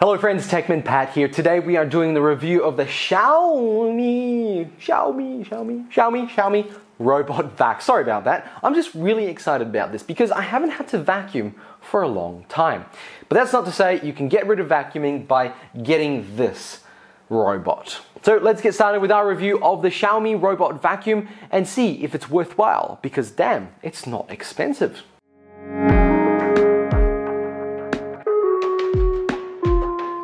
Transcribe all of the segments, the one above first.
Hello friends, TechManPat here. Today we are doing the review of the Xiaomi robot vac. Sorry about that. I'm just really excited about this because I haven't had to vacuum for a long time. But that's not to say you can get rid of vacuuming by getting this robot. So let's get started with our review of the Xiaomi robot vacuum and see if it's worthwhile, because damn, it's not expensive.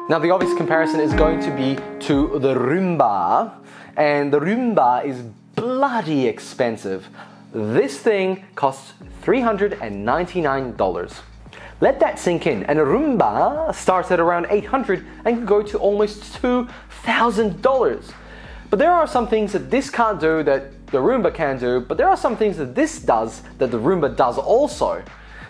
Now the obvious comparison is going to be to the Roomba, and the Roomba is bloody expensive. This thing costs $399. Let that sink in, and a Roomba starts at around $800 and can go to almost $2,000. But there are some things that this can't do that the Roomba can do, but there are some things that this does that the Roomba does also.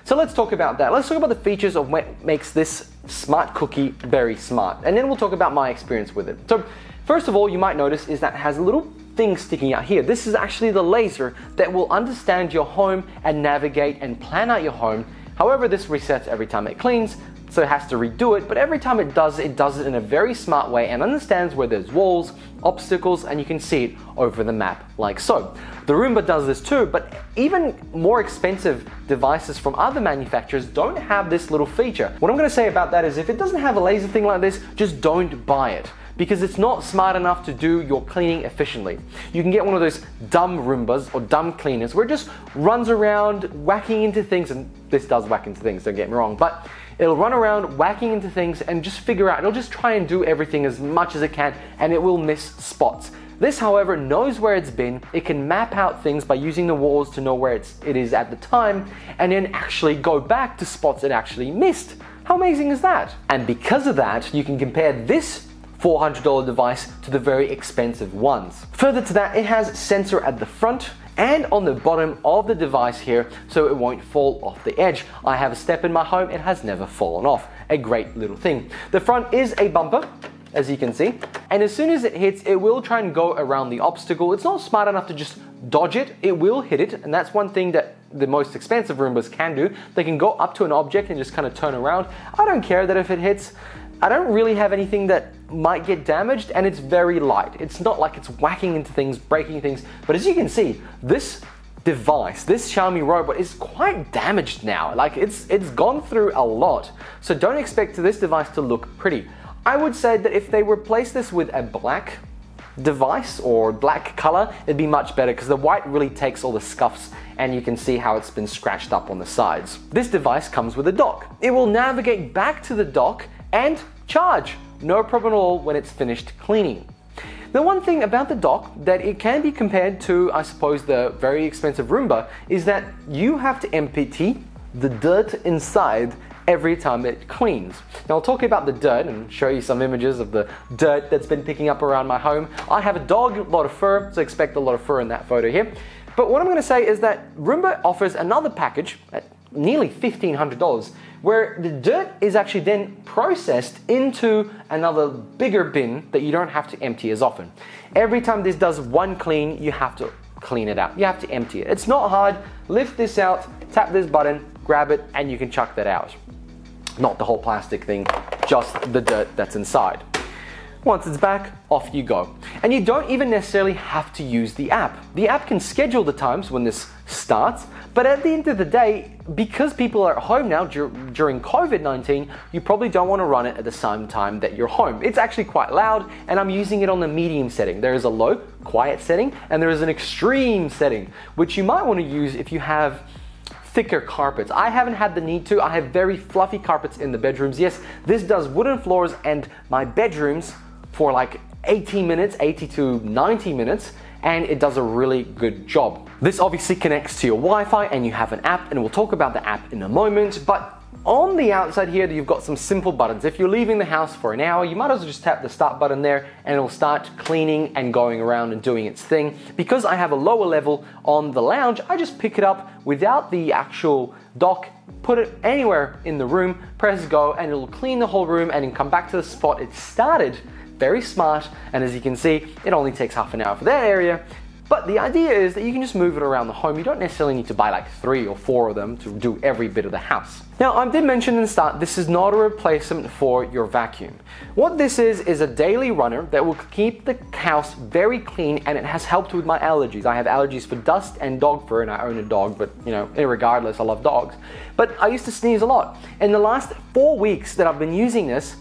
So let's talk about that. Let's talk about the features of what makes this smart cookie very smart, and then we'll talk about my experience with it. So first of all, you might notice is that it has a little thing sticking out here. This is actually the laser that will understand your home and navigate and plan out your home. However, this resets every time it cleans, so it has to redo it, but every time it does it in a very smart way and understands where there's walls, obstacles, and you can see it over the map like so. The Roomba does this too, but even more expensive devices from other manufacturers don't have this little feature. What I'm going to say about that is if it doesn't have a laser thing like this, just don't buy it, because it's not smart enough to do your cleaning efficiently. You can get one of those dumb Roombas or dumb cleaners where it just runs around whacking into things, and this does whack into things, don't get me wrong, but it'll run around whacking into things and just figure out, it'll just try and do everything as much as it can, and it will miss spots. This, however, knows where it's been. It can map out things by using the walls to know where it is at the time, and then actually go back to spots it actually missed. How amazing is that? And because of that, you can compare this $400 device to the very expensive ones. Further to that, it has sensor at the front and on the bottom of the device here, so it won't fall off the edge. I have a step in my home, it has never fallen off. A great little thing. The front is a bumper, as you can see, and as soon as it hits, it will try and go around the obstacle. It's not smart enough to just dodge it, it will hit it, and that's one thing that the most expensive Roombas can do. They can go up to an object and just kind of turn around. I don't care that if it hits. I don't really have anything that might get damaged, and it's very light. It's not like it's whacking into things, breaking things, but as you can see, this device, this Xiaomi robot is quite damaged now. Like it's gone through a lot, so don't expect this device to look pretty. I would say that if they replace this with a black device or black color, it'd be much better, because the white really takes all the scuffs and you can see how it's been scratched up on the sides. This device comes with a dock. It will navigate back to the dock and charge, no problem at all when it's finished cleaning. The one thing about the dock that it can be compared to, I suppose, the very expensive Roomba, is that you have to empty the dirt inside every time it cleans. Now I'll talk about the dirt and show you some images of the dirt that's been picking up around my home. I have a dog, a lot of fur, so expect a lot of fur in that photo here. But what I'm going to say is that Roomba offers another package at nearly $1,500, where the dirt is actually then processed into another bigger bin that you don't have to empty as often. Every time this does one clean, you have to clean it out. You have to empty it. It's not hard. Lift this out, tap this button, grab it, and you can chuck that out. Not the whole plastic thing, just the dirt that's inside. Once it's back, off you go. And you don't even necessarily have to use the app. The app can schedule the times when this starts, but at the end of the day, because people are at home now during COVID-19, you probably don't want to run it at the same time that you're home. It's actually quite loud, and I'm using it on the medium setting. There is a low, quiet setting, and there is an extreme setting, which you might want to use if you have thicker carpets. I haven't had the need to. I have very fluffy carpets in the bedrooms. Yes, this does wooden floors, and my bedrooms for like 80 minutes, 80 to 90 minutes, and it does a really good job. This obviously connects to your Wi-Fi, and you have an app, and we'll talk about the app in a moment, but on the outside here, you've got some simple buttons. If you're leaving the house for an hour, you might as well just tap the start button there, and it'll start cleaning and going around and doing its thing. Because I have a lower level on the lounge, I just pick it up without the actual dock, put it anywhere in the room, press go, and it'll clean the whole room and then come back to the spot it started. Very smart, and as you can see, it only takes half an hour for that area, But the idea is that you can just move it around the home. You don't necessarily need to buy like 3 or 4 of them to do every bit of the house. Now, I did mention in the start, this is not a replacement for your vacuum. What this is a daily runner that will keep the house very clean, and it has helped with my allergies. I have allergies for dust and dog fur, and I own a dog, but you know, irregardless, I love dogs. But I used to sneeze a lot. In the last 4 weeks that I've been using this,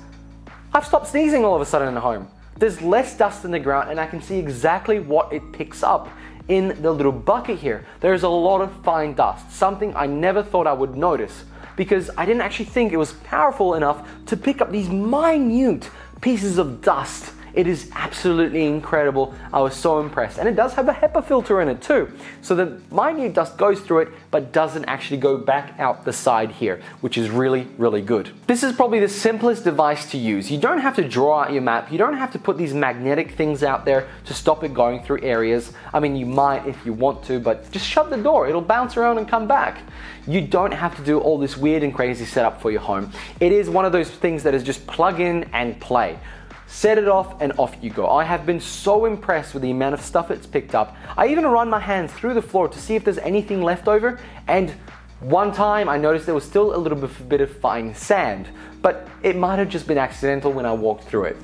I've stopped sneezing all of a sudden in the home. There's less dust in the ground, and I can see exactly what it picks up in the little bucket here. There's a lot of fine dust, something I never thought I would notice, because I didn't actually think it was powerful enough to pick up these minute pieces of dust. It is absolutely incredible. I was so impressed. And it does have a Hepa filter in it too. So the minute dust goes through it, but doesn't actually go back out the side here, which is really, really good. This is probably the simplest device to use. You don't have to draw out your map. You don't have to put these magnetic things out there to stop it going through areas. I mean, you might if you want to, but just shut the door. It'll bounce around and come back. You don't have to do all this weird and crazy setup for your home. It is one of those things that is just plug in and play. Set it off and off you go. I have been so impressed with the amount of stuff it's picked up. I even run my hands through the floor to see if there's anything left over, and one time I noticed there was still a little bit of fine sand, but it might have just been accidental when I walked through it.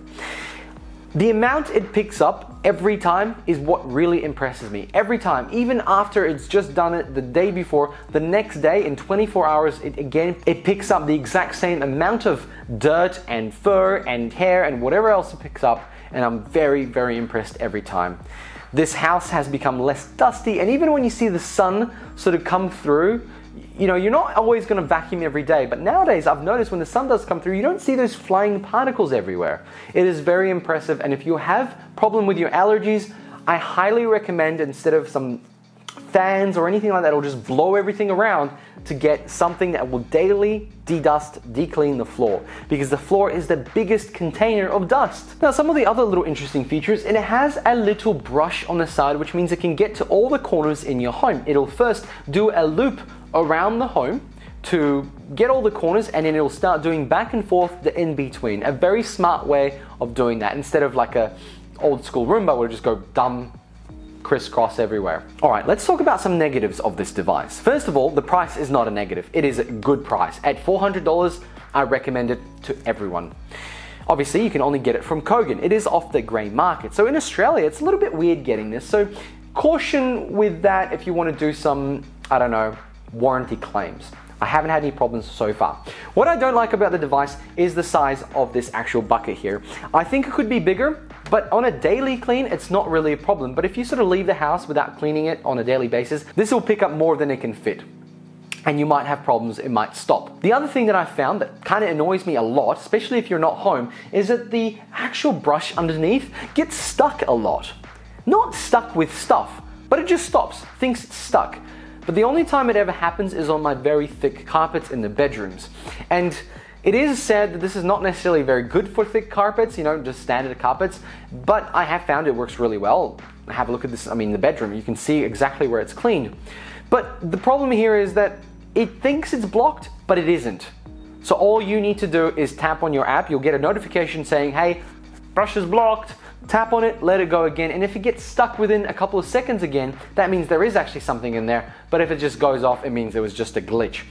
The amount it picks up every time is what really impresses me. Every time, even after it's just done it the day before, the next day in 24 hours, it picks up the exact same amount of dirt and fur and hair and whatever else it picks up, and I'm very, very impressed every time. This house has become less dusty, and even when you see the sun sort of come through, you know, you're not always going to vacuum every day, but nowadays I've noticed when the sun does come through, you don't see those flying particles everywhere. It is very impressive, and if you have problem with your allergies, I highly recommend, instead of some fans or anything like that, it'll just blow everything around, to get something that will daily de-dust, de-clean the floor, because the floor is the biggest container of dust. Now, some of the other little interesting features, and it has a little brush on the side, which means it can get to all the corners in your home. It'll first do a loop around the home to get all the corners, and then it'll start doing back and forth the in-between. A very smart way of doing that, instead of like a old school Roomba where it just go dumb, crisscross everywhere. All right, let's talk about some negatives of this device. First of all, the price is not a negative. It is a good price. At $400, I recommend it to everyone. Obviously, you can only get it from Kogan. It is off the grey market. So in Australia, it's a little bit weird getting this. So caution with that if you want to do some, I don't know, warranty claims. I haven't had any problems so far. What I don't like about the device is the size of this actual bucket here. I think it could be bigger, but on a daily clean, it's not really a problem. But if you sort of leave the house without cleaning it on a daily basis, this will pick up more than it can fit. And you might have problems, it might stop. The other thing that I found that kind of annoys me a lot, especially if you're not home, is that the actual brush underneath gets stuck a lot. Not stuck with stuff, but it just stops, thinks it's stuck. But the only time it ever happens is on my very thick carpets in the bedrooms. And it is said that this is not necessarily very good for thick carpets, you know, just standard carpets, but I have found it works really well. Have a look at this, the bedroom, you can see exactly where it's cleaned. But the problem here is that it thinks it's blocked, but it isn't. So all you need to do is tap on your app, you'll get a notification saying, hey, brush is blocked. Tap on it, let it go again, and if it gets stuck within a couple of seconds again, that means there is actually something in there, but if it just goes off, it means it was just a glitch.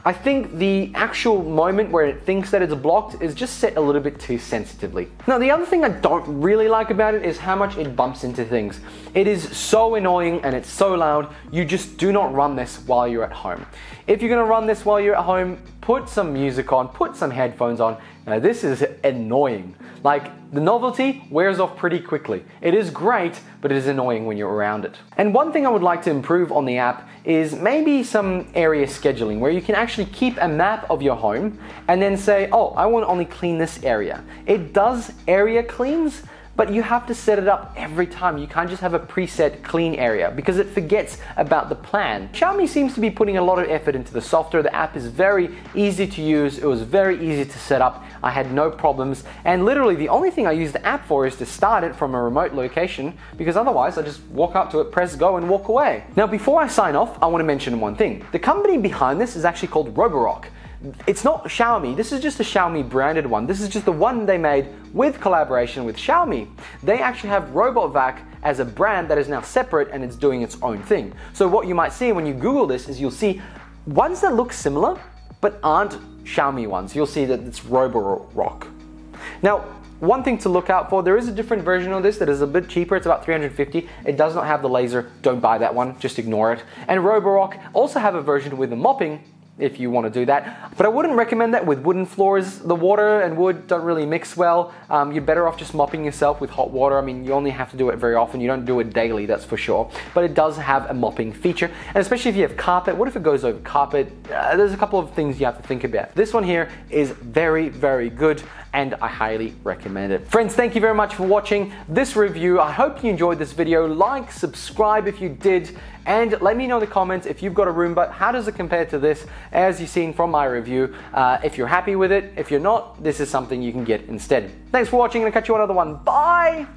I think the actual moment where it thinks that it's blocked is just set a little bit too sensitively. Now, the other thing I don't really like about it is how much it bumps into things. It is so annoying and it's so loud, you just do not run this while you're at home. If you're gonna run this while you're at home, put some music on, put some headphones on. Now, this is annoying. Like, the novelty wears off pretty quickly. It is great, but it is annoying when you're around it. And one thing I would like to improve on the app is maybe some area scheduling where you can actually keep a map of your home and then say, oh, I want to only clean this area. It does area cleans, but you have to set it up every time. You can't just have a preset clean area because it forgets about the plan. Xiaomi seems to be putting a lot of effort into the software. The app is very easy to use. It was very easy to set up. I had no problems. And literally the only thing I use the app for is to start it from a remote location, because otherwise I just walk up to it, press go and walk away. Now, before I sign off, I want to mention one thing. The company behind this is actually called Roborock. It's not Xiaomi, this is just a Xiaomi branded one. This is just the one they made with collaboration with Xiaomi. They actually have robot vac as a brand that is now separate and it's doing its own thing. So what you might see when you Google this is you'll see ones that look similar but aren't Xiaomi ones. You'll see that it's Roborock. Now, one thing to look out for, there is a different version of this that is a bit cheaper. It's about $350. It does not have the laser. Don't buy that one. Just ignore it. And Roborock also have a version with the mopping, if you want to do that. But I wouldn't recommend that with wooden floors. The water and wood don't really mix well. You're better off just mopping yourself with hot water. I mean, you only have to do it very often. You don't do it daily, that's for sure. But it does have a mopping feature. And especially if you have carpet, what if it goes over carpet? There's a couple of things you have to think about. This one here is very, very good, and I highly recommend it. Friends, thank you very much for watching this review. I hope you enjoyed this video. Like, subscribe if you did, and let me know in the comments if you've got a Roomba, how does it compare to this, as you've seen from my review. If you're happy with it, if you're not, this is something you can get instead. Thanks for watching, and I'll catch you on another one. Bye!